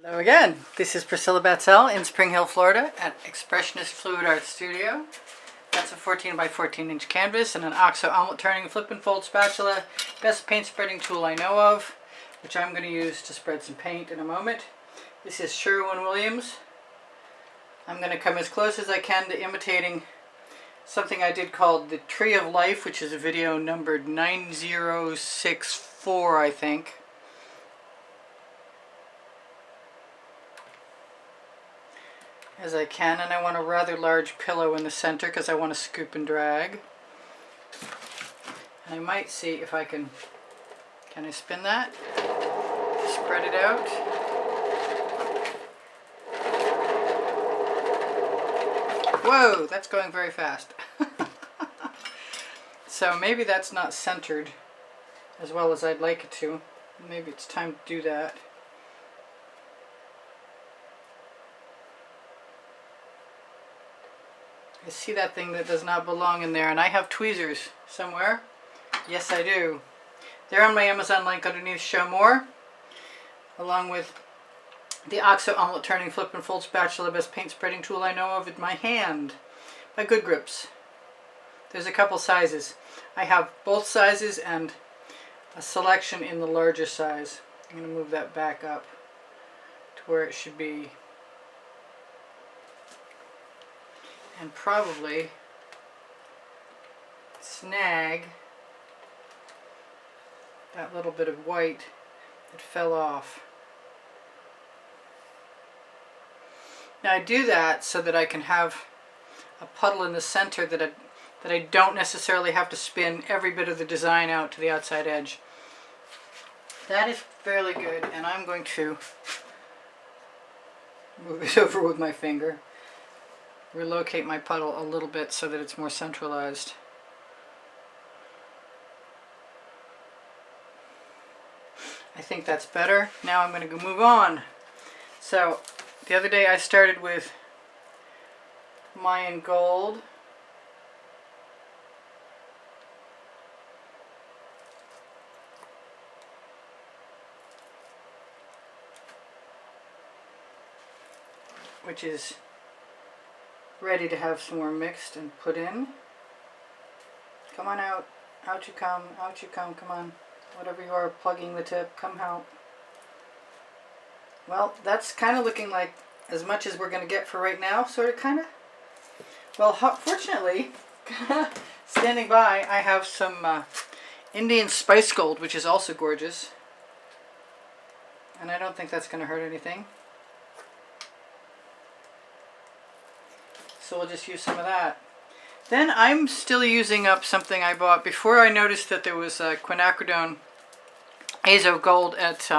Hello again, this is Priscilla Batzell in Spring Hill, Florida at Expressionist Fluid Art Studio. That's a 14 by 14 inch canvas and an OXO omelet turning flip and fold spatula. Best paint spreading tool I know of, which I'm going to use to spread some paint in a moment. This is Sherwin Williams. I'm going to come as close as I can to imitating something I did called the Tree of Life, which is a video numbered 9064, I think. As I can, and I want a rather large pillow in the center because I want to scoop and drag. And I might see if I can I spin that? Spread it out. Whoa, that's going very fast. So maybe that's not centered as well as I'd like it to. Maybe it's time to do that. I see that thing that does not belong in there, and I have tweezers somewhere. Yes, I do. They're on my Amazon link underneath Show More, along with the OXO omelet turning flip and fold spatula, best paint spreading tool I know of in my hand, by Good Grips. There's a couple sizes. I have both sizes and a selection in the larger size. I'm going to move that back up to where it should be. And probably snag that little bit of white that fell off. Now I do that so that I can have a puddle in the center that I don't necessarily have to spin every bit of the design out to the outside edge. That is fairly good, and I'm going to move it over with my finger. Relocate my puddle a little bit so that it's more centralized. I think that's better. Now I'm going to move on. So the other day I started with Mayan gold. Which is ready to have some more mixed and put in. Come on out. Out you come. Out you come. Come on. Whatever you are plugging the tip, come out. Well, that's kind of looking like as much as we're going to get for right now, sort of, kind of. Well, fortunately, standing by, I have some Indian Spice Gold, which is also gorgeous. And I don't think that's going to hurt anything. So we'll just use some of that. Then I'm still using up something I bought before I noticed that there was a Quinacradone Azo Gold at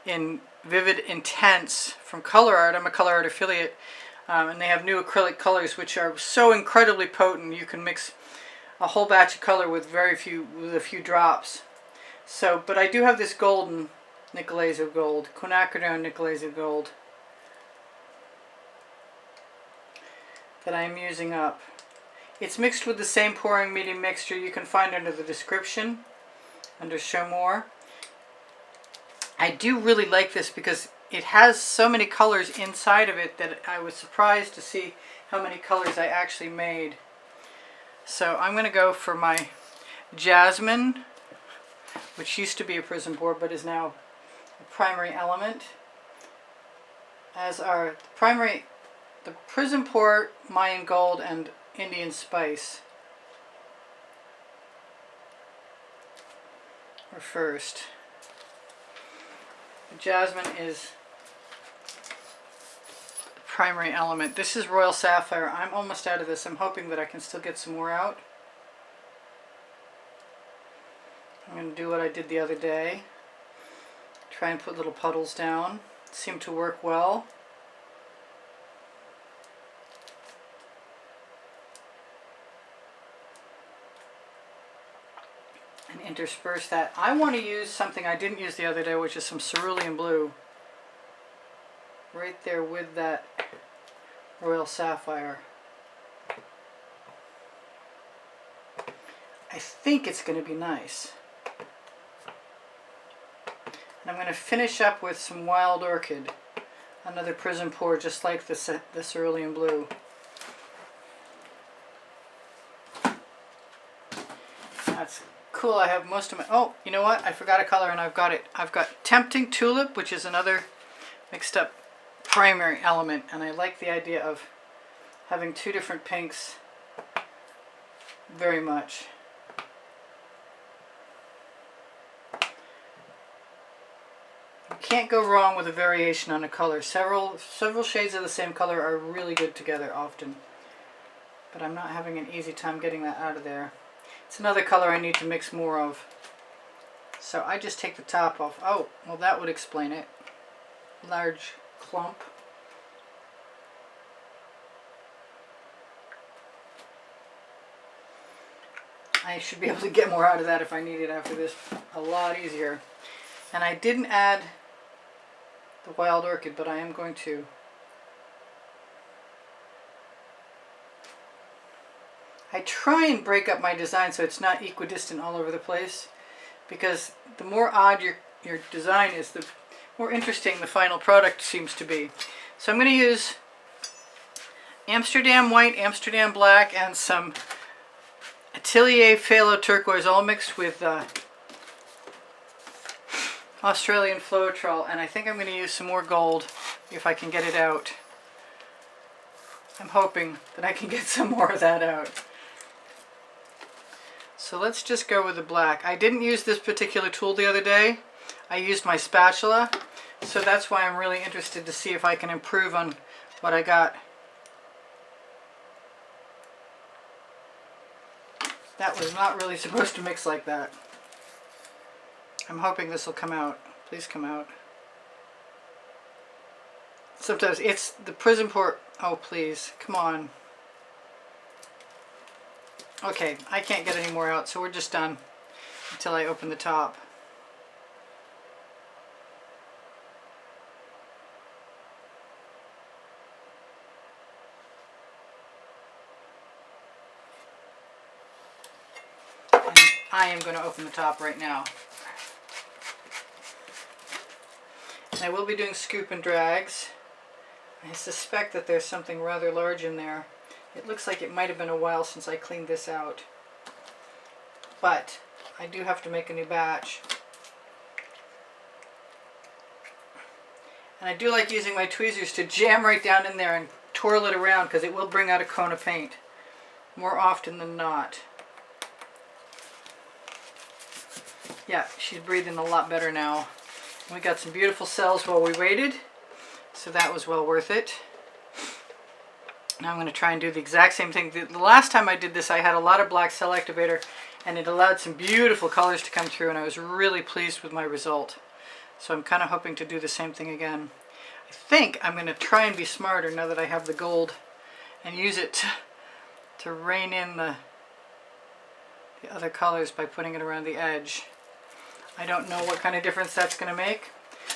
in Vivid Intense from Colour Arte. I'm a Colour Arte affiliate, and they have new acrylic colors which are so incredibly potent. You can mix a whole batch of color with a few drops. So, but I do have this golden Nickel Azo Gold, Quinacradone Nickel Azo Gold, that I am using up. It's mixed with the same pouring medium mixture you can find under the description, under Show More. I do really like this because it has so many colors inside of it that I was surprised to see how many colors I actually made. So I'm going to go for my Jasmine, which used to be a Prizm Pour but is now a Primary Element, as our primary. The Prizm Pour, Mayan Gold, and Indian Spice are first. The Jasmine is the Primary Element. This is Royal Sapphire. I'm almost out of this. I'm hoping that I can still get some more out. I'm going to do what I did the other day. Try and put little puddles down. It seemed to work well. And intersperse that. I want to use something I didn't use the other day, which is some Cerulean blue. Right there with that Royal Sapphire. I think it's going to be nice. And I'm going to finish up with some Wild Orchid. another Prizm Pour just like the Cerulean Blue. That's cool. I have most of my... Oh, you know what? I forgot a color and I've got it. I've got Tempting Tulip, which is another mixed up primary element. And I like the idea of having two different pinks very much. You can't go wrong with a variation on a color. Several shades of the same color are really good together often. But I'm not having an easy time getting that out of there. It's another color I need to mix more of. So I just take the top off. Oh, well that would explain it. Large clump. I should be able to get more out of that if I need it after this. A lot easier. And I didn't add the wild orchid, but I am going to. I try and break up my design so it's not equidistant all over the place, because the more odd your design is, the more interesting the final product seems to be. So I'm going to use Amsterdam White, Amsterdam Black, and some Atelier Phthalo Turquoise, all mixed with Australian Floetrol, and I think I'm going to use some more gold if I can get it out. I'm hoping that I can get some more of that out. So let's just go with the black. I didn't use this particular tool the other day. I used my spatula, so that's why I'm really interested to see if I can improve on what I got. That was not really supposed to mix like that. I'm hoping this will come out. Please come out. Sometimes it's the Prizm Pour. Oh, please. Come on. Okay, I can't get any more out, so we're just done until I open the top. And I am going to open the top right now. And I will be doing scoop and drags. I suspect that there's something rather large in there. It looks like it might have been a while since I cleaned this out. But I do have to make a new batch. And I do like using my tweezers to jam right down in there and twirl it around, because it will bring out a cone of paint more often than not. Yeah, she's breathing a lot better now. We got some beautiful cells while we waited, so that was well worth it. Now I'm going to try and do the exact same thing. The last time I did this, I had a lot of black cell activator, and it allowed some beautiful colors to come through, and I was really pleased with my result. So I'm kind of hoping to do the same thing again. I think I'm going to try and be smarter now that I have the gold, and use it to rein in the other colors by putting it around the edge. I don't know what kind of difference that's going to make.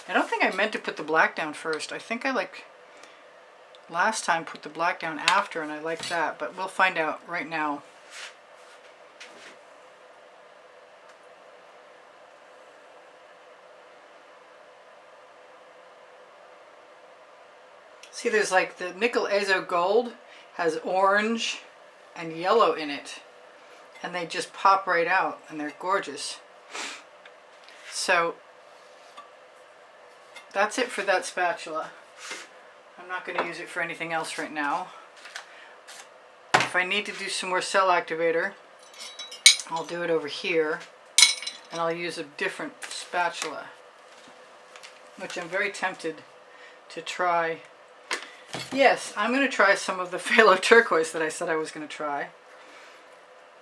I don't think I meant to put the black down first. I think I last time put the black down after, and I like that, but we'll find out right now. See, there's like the nickel azo gold has orange and yellow in it, and they just pop right out, and they're gorgeous. So that's it for that spatula. I'm not going to use it for anything else right now. If I need to do some more cell activator, I'll do it over here, and I'll use a different spatula, which I'm very tempted to try. Yes, I'm going to try some of the phthalo turquoise that I said I was going to try,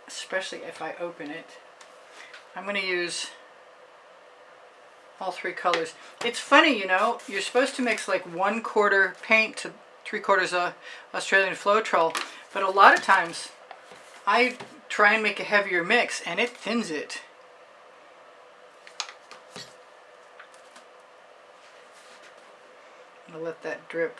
especially if I open it. I'm going to use all three colors. It's funny, you know, you're supposed to mix like 1/4 paint to 3/4 Australian Floetrol, but a lot of times I try and make a heavier mix and it thins it. I'm going to let that drip.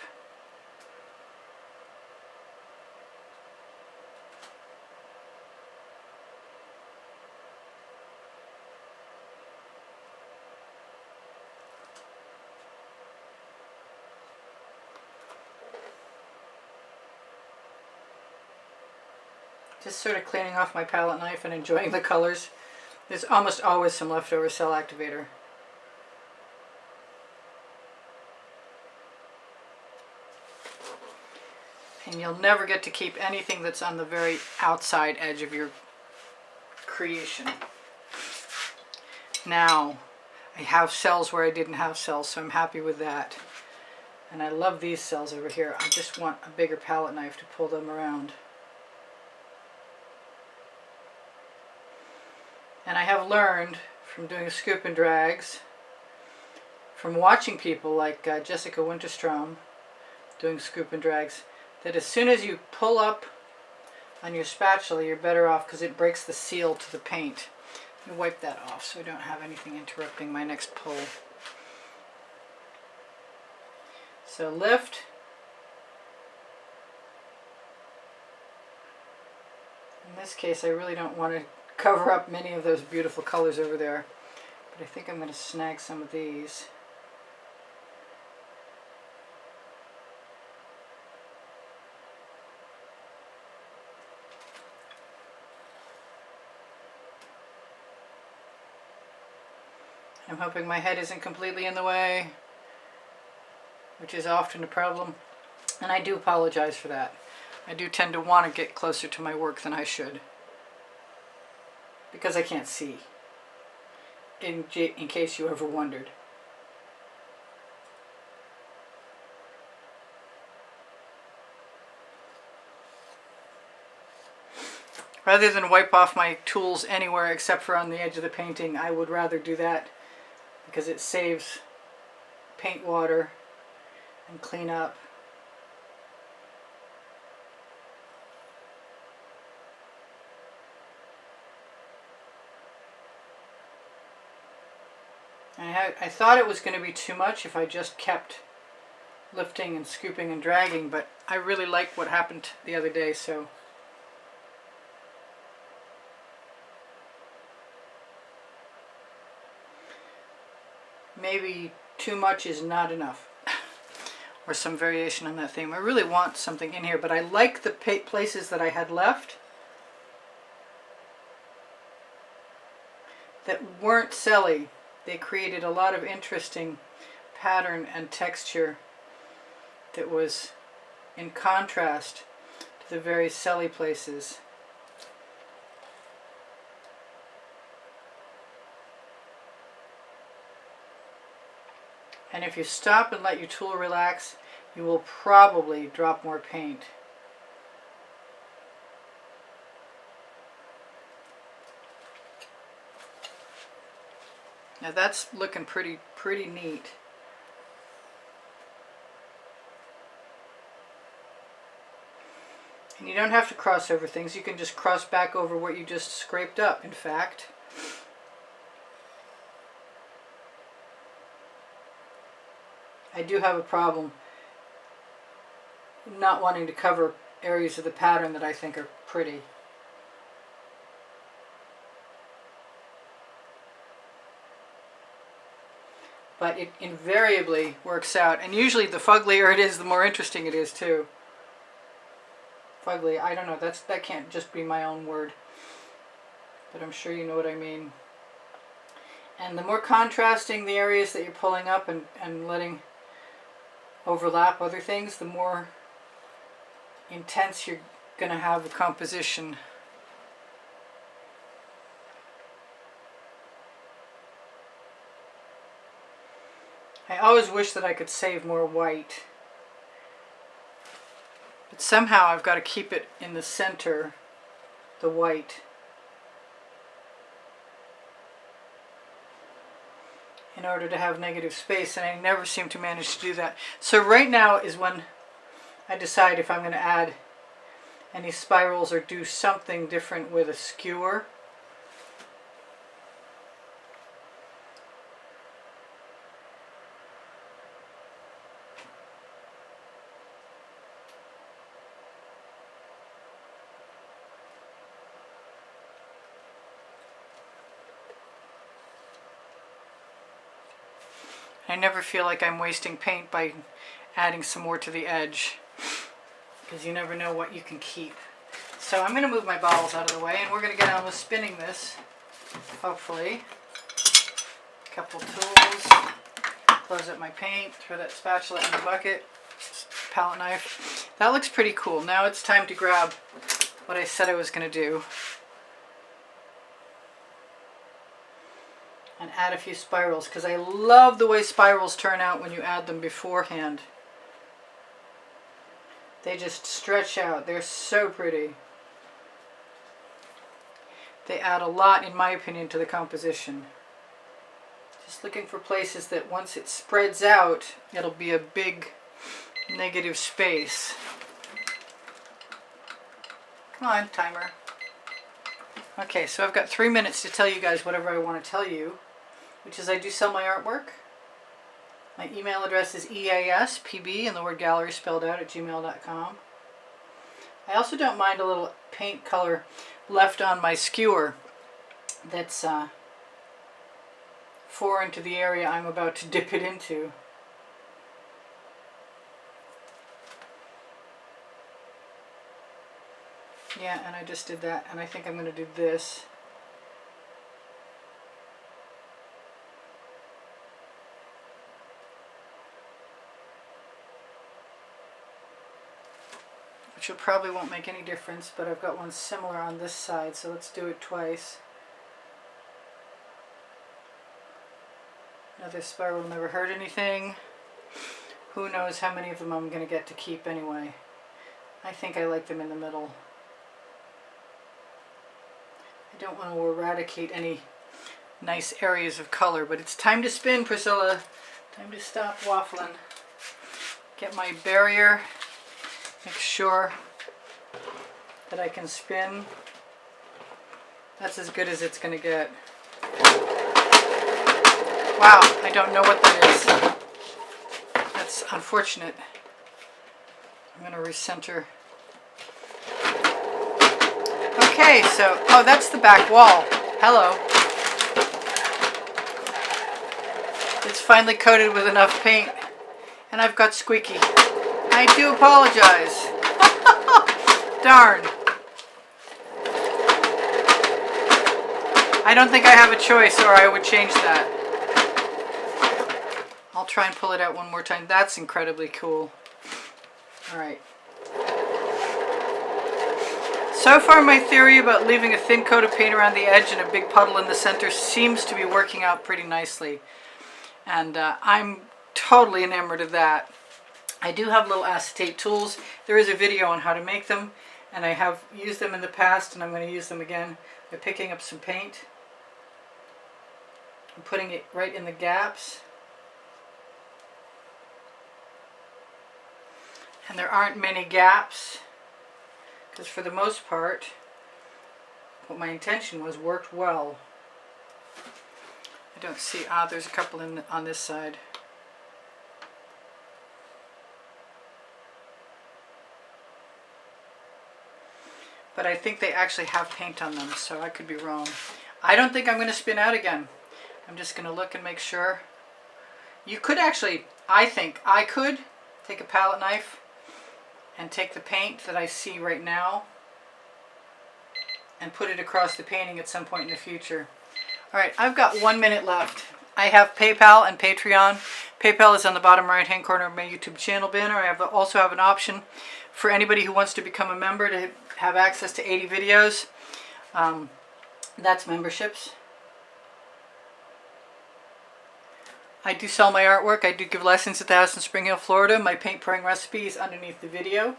Just sort of cleaning off my palette knife and enjoying the colors. There's almost always some leftover cell activator. And you'll never get to keep anything that's on the very outside edge of your creation. Now, I have cells where I didn't have cells, so I'm happy with that. And I love these cells over here. I just want a bigger palette knife to pull them around. And I have learned from doing scoop and drags, from watching people like Jessica Winterstrom doing scoop and drags, that as soon as you pull up on your spatula, you're better off because it breaks the seal to the paint. Let me wipe that off so I don't have anything interrupting my next pull. So lift. In this case, I really don't want to cover up many of those beautiful colors over there, but I think I'm going to snag some of these. I'm hoping my head isn't completely in the way, which is often a problem, and I do apologize for that. I do tend to want to get closer to my work than I should, because I can't see, in case you ever wondered. Rather than wipe off my tools anywhere except for on the edge of the painting, I would rather do that because it saves paint water and clean up. And I thought it was going to be too much if I just kept lifting and scooping and dragging, but I really liked what happened the other day, so maybe too much is not enough, or some variation on that theme. I really want something in here, but I like the places that I had left that weren't celly. They created a lot of interesting pattern and texture that was in contrast to the very celly places. And if you stop and let your tool relax, you will probably drop more paint. Now that's looking pretty neat. And you don't have to cross over things. You can just cross back over what you just scraped up, in fact. I do have a problem not wanting to cover areas of the pattern that I think are pretty. But it invariably works out, and usually the fugglier it is, the more interesting it is too. Fugly, I don't know, that can't just be my own word, but I'm sure you know what I mean. And the more contrasting the areas that you're pulling up and letting overlap other things, the more intense you're going to have the composition. I always wish that I could save more white, but somehow I've got to keep it in the center, the white, in order to have negative space, and I never seem to manage to do that. So right now is when I decide if I'm going to add any spirals or do something different with a skewer. I never feel like I'm wasting paint by adding some more to the edge, because you never know what you can keep. So I'm going to move my bottles out of the way, and we're going to get on with spinning this, hopefully. A couple tools, close up my paint, throw that spatula in the bucket, palette knife. That looks pretty cool. Now it's time to grab what I said I was going to do and add a few spirals, because I love the way spirals turn out when you add them beforehand. They just stretch out. They're so pretty. They add a lot, in my opinion, to the composition. Just looking for places that once it spreads out, it'll be a big negative space. Come on, timer. Okay, so I've got 3 minutes to tell you guys whatever I want to tell you, which is I do sell my artwork. My email address is easpb, and the word gallery spelled out, at gmail.com. I also don't mind a little paint color left on my skewer that's foreign to the area I'm about to dip it into. Yeah, and I just did that, and I think I'm going to do this. Which probably won't make any difference, but I've got one similar on this side, so let's do it twice. Another spiral never hurt anything. Who knows how many of them I'm going to get to keep anyway. I think I like them in the middle. I don't want to eradicate any nice areas of color, but it's time to spin, Priscilla. Time to stop waffling. Get my barrier. Make sure that I can spin. That's as good as it's going to get. Wow, I don't know what that is. That's unfortunate. I'm going to recenter. Okay, so, oh, that's the back wall. Hello. It's finally coated with enough paint, and I've got squeaky. I do apologize. Darn. I don't think I have a choice, or I would change that. I'll try and pull it out one more time. That's incredibly cool. Alright. So far my theory about leaving a thin coat of paint around the edge and a big puddle in the center seems to be working out pretty nicely. And I'm totally enamored of that. I do have little acetate tools. There is a video on how to make them, and I have used them in the past, and I'm going to use them again by picking up some paint and putting it right in the gaps. And there aren't many gaps, because for the most part, what my intention was worked well. I don't see, there's a couple on this side. But I think they actually have paint on them, so I could be wrong. I don't think I'm going to spin out again. I'm just going to look and make sure. You could actually, I think I could take a palette knife and take the paint that I see right now and put it across the painting at some point in the future. Alright, I've got 1 minute left. I have PayPal and Patreon. PayPal is on the bottom right hand corner of my YouTube channel banner. I also have an option for anybody who wants to become a member to have access to 80 videos. That's memberships. I do sell my artwork. I do give lessons at the house in Spring Hill, Florida. My paint pouring recipe is underneath the video.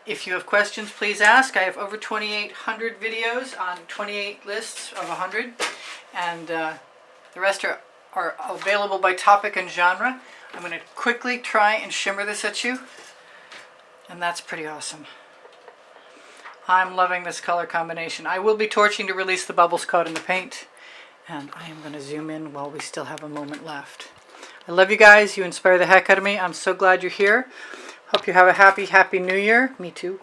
If you have questions, please ask. I have over 2,800 videos on 28 lists of 100. And the rest are available by topic and genre. I'm going to quickly try and shimmer this at you. And that's pretty awesome. I'm loving this color combination. I will be torching to release the bubbles caught in the paint. And I am going to zoom in while we still have a moment left. I love you guys. You inspire the heck out of me. I'm so glad you're here. Hope you have a happy new year. Me too.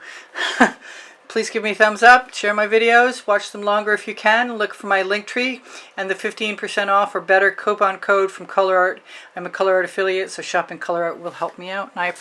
Please give me a thumbs up. Share my videos. Watch them longer if you can. Look for my link tree and the 15% off or better coupon code from Colour Arte. I'm a Colour Arte affiliate, so shopping Colour Arte will help me out. And I